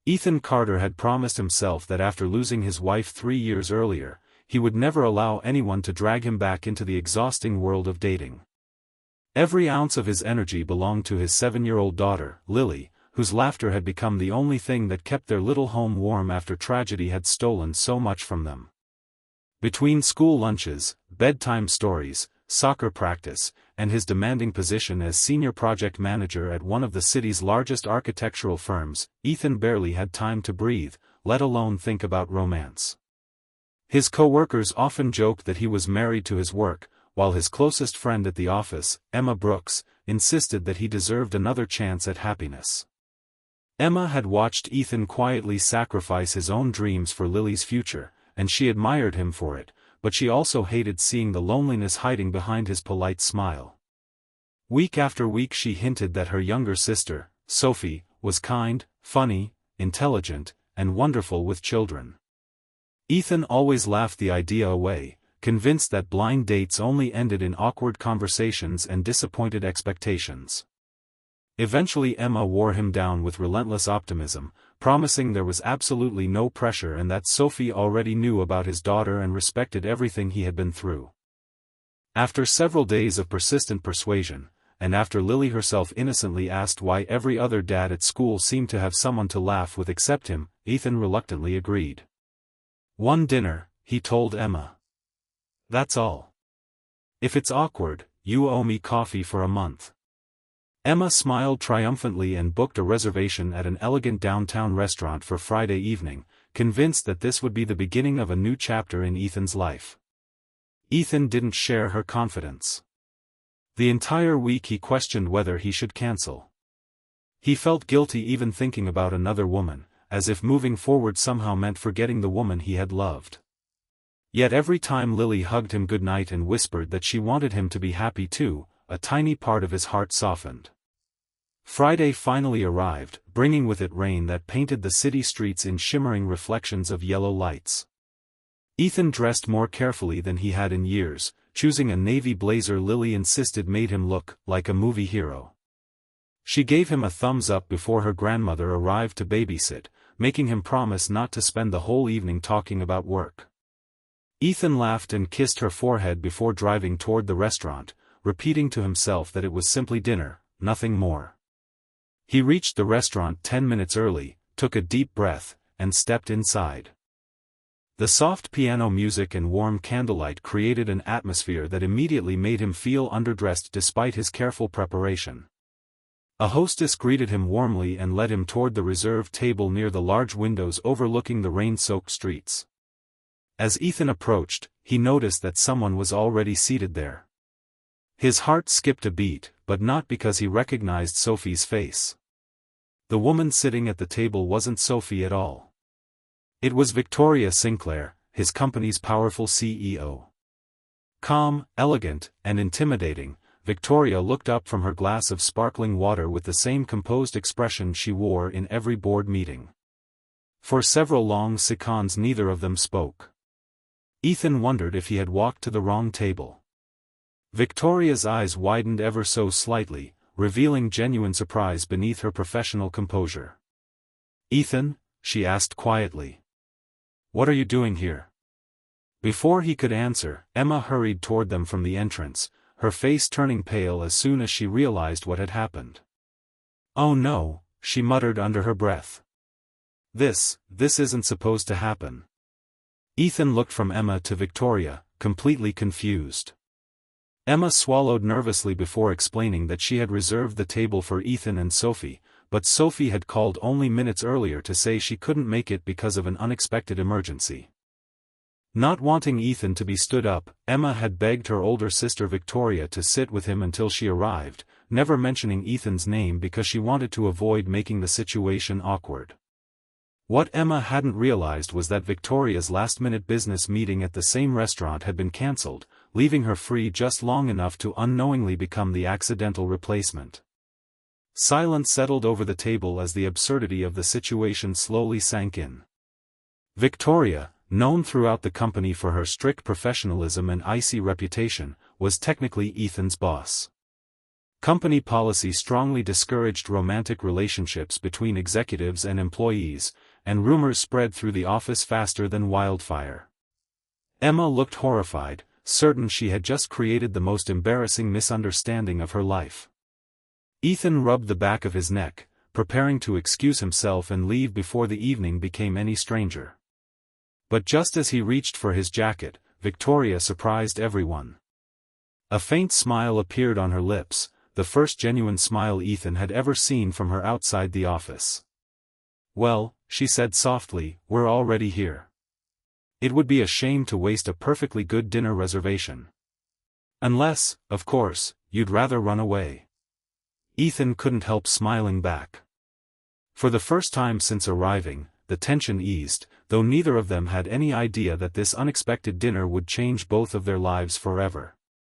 Ethan Carter had promised himself that after losing his wife 3 years earlier, he would never allow anyone to drag him back into the exhausting world of dating. Every ounce of his energy belonged to his 7-year-old daughter, Lily, whose laughter had become the only thing that kept their little home warm after tragedy had stolen so much from them. Between school lunches, bedtime stories, soccer practice, and his demanding position as senior project manager at one of the city's largest architectural firms, Ethan barely had time to breathe, let alone think about romance. His co-workers often joked that he was married to his work, while his closest friend at the office, Emma Brooks, insisted that he deserved another chance at happiness. Emma had watched Ethan quietly sacrifice his own dreams for Lily's future, and she admired him for it, but she also hated seeing the loneliness hiding behind his polite smile. Week after week she hinted that her younger sister, Sophie, was kind, funny, intelligent, and wonderful with children. Ethan always laughed the idea away, convinced that blind dates only ended in awkward conversations and disappointed expectations. Eventually Emma wore him down with relentless optimism, promising there was absolutely no pressure and that Sophie already knew about his daughter and respected everything he had been through. After several days of persistent persuasion, and after Lily herself innocently asked why every other dad at school seemed to have someone to laugh with except him, Ethan reluctantly agreed. "One dinner," he told Emma. "That's all. If it's awkward, you owe me coffee for a month." Emma smiled triumphantly and booked a reservation at an elegant downtown restaurant for Friday evening, convinced that this would be the beginning of a new chapter in Ethan's life. Ethan didn't share her confidence. The entire week he questioned whether he should cancel. He felt guilty even thinking about another woman, as if moving forward somehow meant forgetting the woman he had loved. Yet every time Lily hugged him goodnight and whispered that she wanted him to be happy too, a tiny part of his heart softened. Friday finally arrived, bringing with it rain that painted the city streets in shimmering reflections of yellow lights. Ethan dressed more carefully than he had in years, choosing a navy blazer Lily insisted made him look like a movie hero. She gave him a thumbs up before her grandmother arrived to babysit, making him promise not to spend the whole evening talking about work. Ethan laughed and kissed her forehead before driving toward the restaurant, repeating to himself that it was simply dinner, nothing more. He reached the restaurant 10 minutes early, took a deep breath, and stepped inside. The soft piano music and warm candlelight created an atmosphere that immediately made him feel underdressed despite his careful preparation. A hostess greeted him warmly and led him toward the reserved table near the large windows overlooking the rain-soaked streets. As Ethan approached, he noticed that someone was already seated there. His heart skipped a beat, but not because he recognized Sophie's face. The woman sitting at the table wasn't Sophie at all. It was Victoria Sinclair, his company's powerful CEO. Calm, elegant, and intimidating, Victoria looked up from her glass of sparkling water with the same composed expression she wore in every board meeting. For several long seconds neither of them spoke. Ethan wondered if he had walked to the wrong table. Victoria's eyes widened ever so slightly, revealing genuine surprise beneath her professional composure. "Ethan?" she asked quietly. "What are you doing here?" Before he could answer, Emma hurried toward them from the entrance, her face turning pale as soon as she realized what had happened. "Oh no," she muttered under her breath. This isn't supposed to happen." Ethan looked from Emma to Victoria, completely confused. Emma swallowed nervously before explaining that she had reserved the table for Ethan and Sophie, but Sophie had called only minutes earlier to say she couldn't make it because of an unexpected emergency. Not wanting Ethan to be stood up, Emma had begged her older sister Victoria to sit with him until she arrived, never mentioning Ethan's name because she wanted to avoid making the situation awkward. What Emma hadn't realized was that Victoria's last-minute business meeting at the same restaurant had been cancelled, leaving her free just long enough to unknowingly become the accidental replacement. Silence settled over the table as the absurdity of the situation slowly sank in. Victoria, known throughout the company for her strict professionalism and icy reputation, was technically Ethan's boss. Company policy strongly discouraged romantic relationships between executives and employees, and rumors spread through the office faster than wildfire. Emma looked horrified, certain she had just created the most embarrassing misunderstanding of her life. Ethan rubbed the back of his neck, preparing to excuse himself and leave before the evening became any stranger. But just as he reached for his jacket, Victoria surprised everyone. A faint smile appeared on her lips, the first genuine smile Ethan had ever seen from her outside the office. "Well," she said softly, "we're already here. It would be a shame to waste a perfectly good dinner reservation. Unless, of course, you'd rather run away." Ethan couldn't help smiling back. For the first time since arriving, the tension eased, though neither of them had any idea that this unexpected dinner would change both of their lives forever.